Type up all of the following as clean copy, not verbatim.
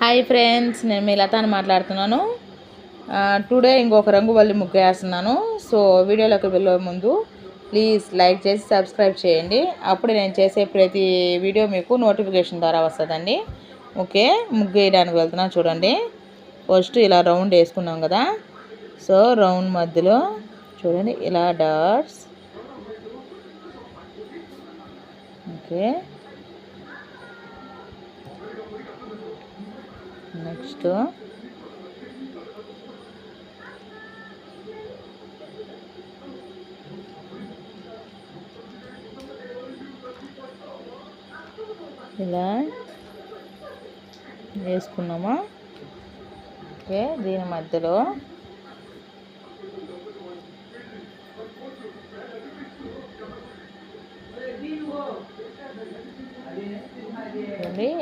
Hi friends, నేను మీ లతాని మాట్లాడుతున్నాను. Today ఇంకొక రంగువల్లి ముగ్గు వేస్తున్నాను. సో వీడియోలోకి వెళ్ళే ముందు ప్లీజ్ లైక్ చేసి సబ్స్క్రైబ్ చేయండి. అప్పుడు నేను చేసే ప్రతి వీడియో మీకు నోటిఫికేషన్ ద్వారా వస్తుందండి. ఓకే, ముగ్గు వేయడానికి వెళ్తున్నాను. చూడండి, ఫస్ట్ ఇలా రౌండ్ వేసుకున్నాం కదా. సో రౌండ్ మధ్యలో చూడండి ఇలా డాట్స్. ఓకే, నెక్స్ట్ ఇలా వేసుకున్నామా. ఓకే, దీని మధ్యలో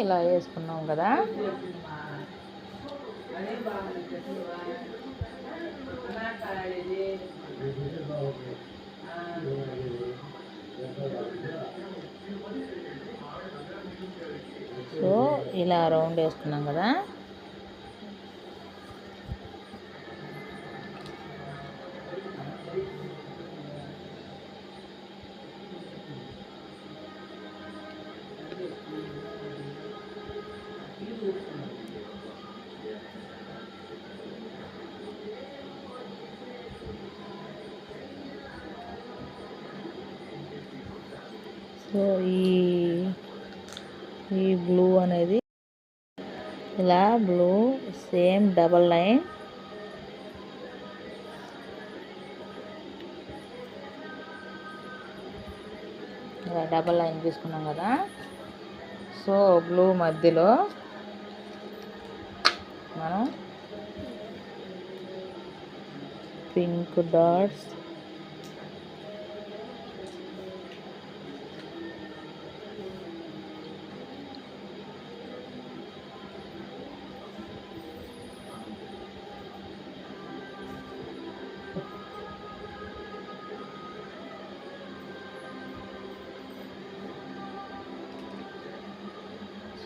ఇలా వేసుకున్నాం కదా. సో ఇలా రౌండ్ వేసుకున్నాం కదా. సో ఈ బ్లూ అనేది ఇలా బ్లూ సేమ్ డబల్ లైన్ ఇలా డబల్ లైన్ తీసుకున్నాం కదా. సో బ్లూ మధ్యలో మనం పింక్ డాట్స్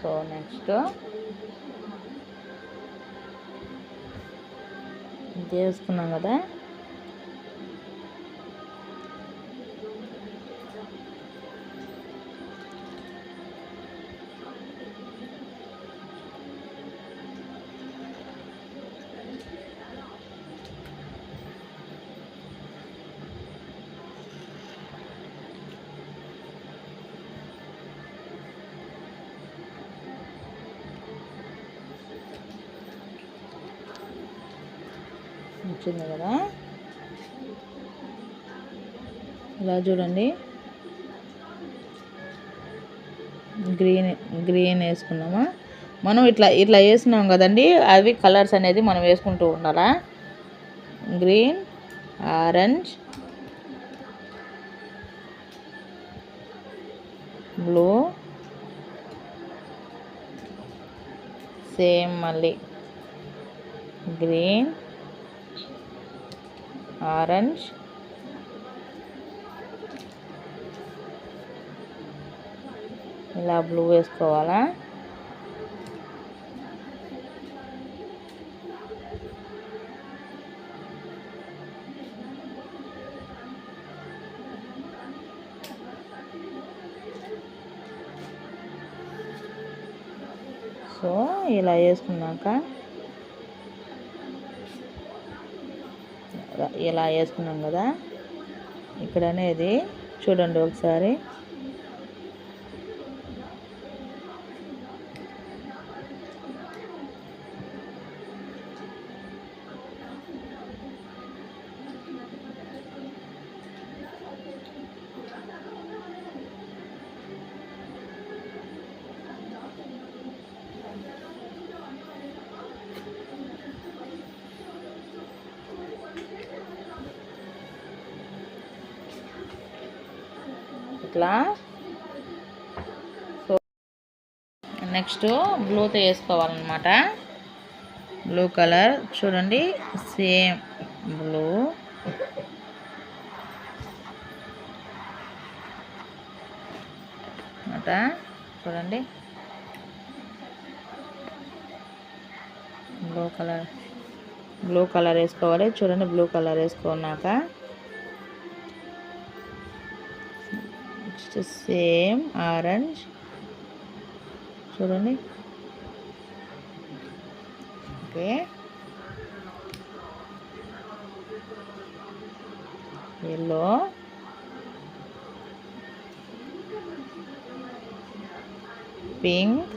సో నెక్స్ట్ చేసుకున్నాం కదా. వచ్చింది కదా. ఇలా చూడండి, గ్రీన్ వేసుకున్నామా. మనం ఇట్లా వేసుకున్నాం కదండి. అవి కలర్స్ అనేది మనం వేసుకుంటూ ఉండాలా. గ్రీన్, ఆరెంజ్, బ్లూ, సేమ్ మళ్ళీ గ్రీన్, ఆరెంజ్, ఇలా బ్లూ వేసుకోవాలా. సో ఇలా వేసుకున్నాక ఇలా వేసుకున్నాం కదా. ఇక్కడ అనేది చూడండి ఒకసారి. ఇట్లా. సో నెక్స్ట్ బ్లూతో వేసుకోవాలన్నమాట. బ్లూ కలర్ చూడండి, సేమ్ బ్లూ, అన్నమాట. చూడండి బ్లూ కలర్ వేసుకోవాలి. చూడండి, బ్లూ కలర్ వేసుకున్నాక నెక్స్ట్ సేమ్ ఆరెంజ్ చూడండి. ఓకే, ఎల్లో, పింక్,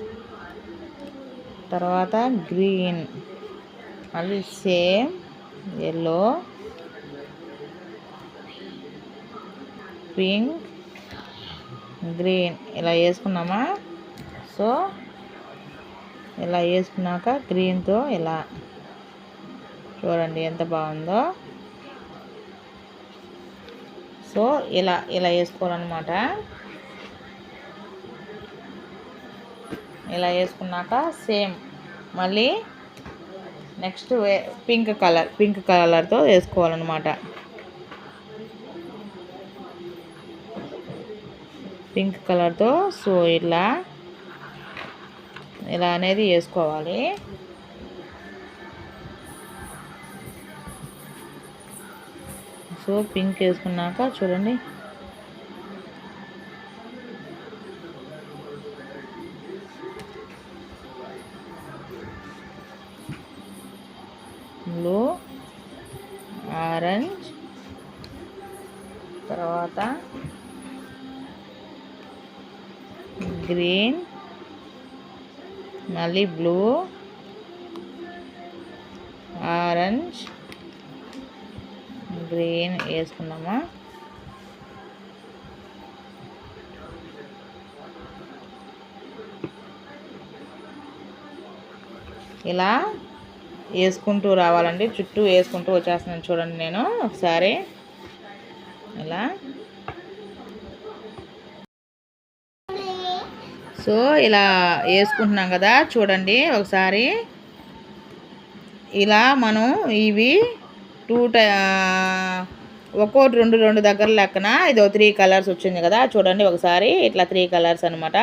తర్వాత గ్రీన్, మళ్ళీ సేమ్ ఎల్లో, పింక్, గ్రీన్ ఇలా వేసుకున్నామా. సో ఇలా వేసుకున్నాక గ్రీన్తో ఇలా చూడండి ఎంత బాగుందో. సో ఇలా ఇలా వేసుకోవాలన్నమాట. ఇలా వేసుకున్నాక సేమ్ మళ్ళీ నెక్స్ట్ పింక్ కలర్తో వేసుకోవాలన్నమాట. పింక్ కలర్తో సో ఇలా అనేది వేసుకోవాలి. సో పింక్ వేసుకున్నాక చూడండి బ్లూ, ఆరెంజ్, తర్వాత గ్రీన్, మళ్ళీ బ్లూ, ఆరెంజ్, గ్రీన్ వేసుకున్నామా. ఇలా వేసుకుంటూ రావాలండి. చుట్టూ వేసుకుంటూ వచ్చేస్తున్నాను చూడండి. నేను ఒకసారి ఇలా సో ఇలా వేసుకుంటున్నాం కదా చూడండి ఒకసారి. ఇలా మనం ఇవి ఒక్కోటి రెండు దగ్గర లెక్కన ఇదో 3 కలర్స్ వచ్చింది కదా చూడండి ఒకసారి. ఇట్లా 3 కలర్స్ అనమాట.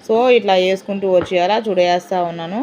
సో ఇట్లా వేసుకుంటూ వచ్చేయాలా చూడేస్తా ఉన్నాను.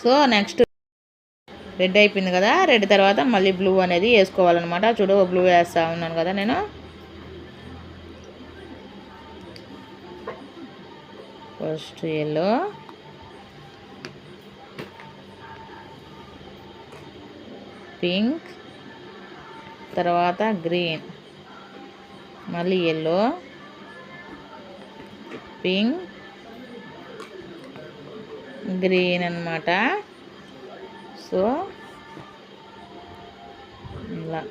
సో నెక్స్ట్ రెడ్ అయిపోయింది కదా. రెడ్ తర్వాత మళ్ళీ బ్లూ అనేది వేసుకోవాలన్నమాట. చూడు బ్లూ వేస్తా ఉన్నాను కదా నేను. ఫస్ట్ ఎల్లో, పింక్, తర్వాత గ్రీన్, మళ్ళీ ఎల్లో, పింక్, గ్రీన్ అన్నమాట. సో ఇలా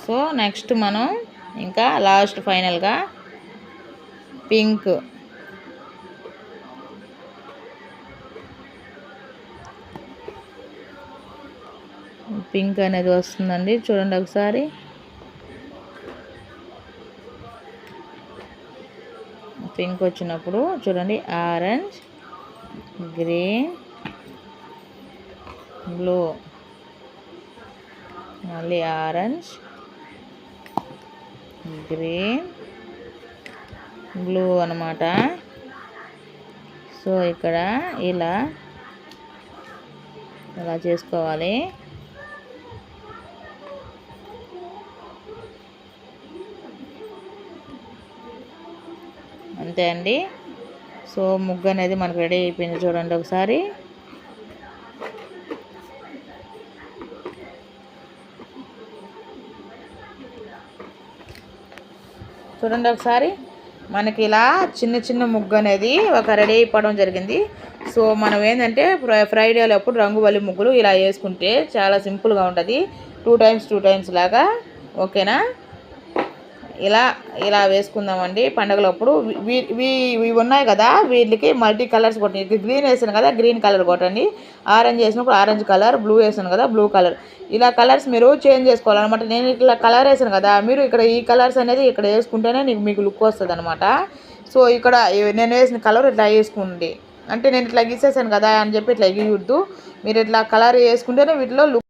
సో నెక్స్ట్ మనం ఇంకా లాస్ట్ ఫైనల్గా పింక్ అనేది వస్తుందండి చూడండి ఒకసారి. పింక్ వచ్చినప్పుడు చూడండి ఆరెంజ్, గ్రీన్, బ్లూ, మళ్ళీ ఆరెంజ్, గ్రీన్, బ్లూ అన్నమాట. సో ఇక్కడ ఇలా చేసుకోవాలి. అంతే అండి. సో ముగ్గు అనేది మనకు రెడీ అయిపోయింది చూడండి ఒకసారి. చూడండి ఒకసారి. మనకి ఇలా చిన్న చిన్న ముగ్గు అనేది ఒక రెడీ అయిపోవడం జరిగింది. సో మనం ఏంటంటే ఫ్రైడేలో అప్పుడు రంగువల్లి ముగ్గులు ఇలా వేసుకుంటే చాలా సింపుల్గా ఉంటుంది. 2 టైమ్స్ లాగా. ఓకేనా, ఇలా ఇలా వేసుకుందామండి పండగలప్పుడు. ఇవి ఉన్నాయి కదా, వీటికి మల్టీ కలర్స్ కొట్టండి. గ్రీన్ వేసాను కదా, గ్రీన్ కలర్ కొట్టండి. ఆరెంజ్ వేసినప్పుడు ఆరెంజ్ కలర్, బ్లూ వేసాను కదా, బ్లూ కలర్. ఇలా కలర్స్ మీరు చేంజ్ చేసుకోవాలన్నమాట. నేను ఇట్లా కలర్ వేసాను కదా, మీరు ఇక్కడ ఈ కలర్స్ అనేది ఇక్కడ వేసుకుంటేనే మీకు లుక్ వస్తుంది అనమాట. సో ఇక్కడ నేను వేసిన కలర్ ఇట్లా వేసుకోండి. అంటే నేను ఇట్లా గీసేసాను కదా అని చెప్పి ఇట్లా గీయొద్దు. మీరు ఇట్లా కలర్ వేసుకుంటేనే వీటిలో లుక్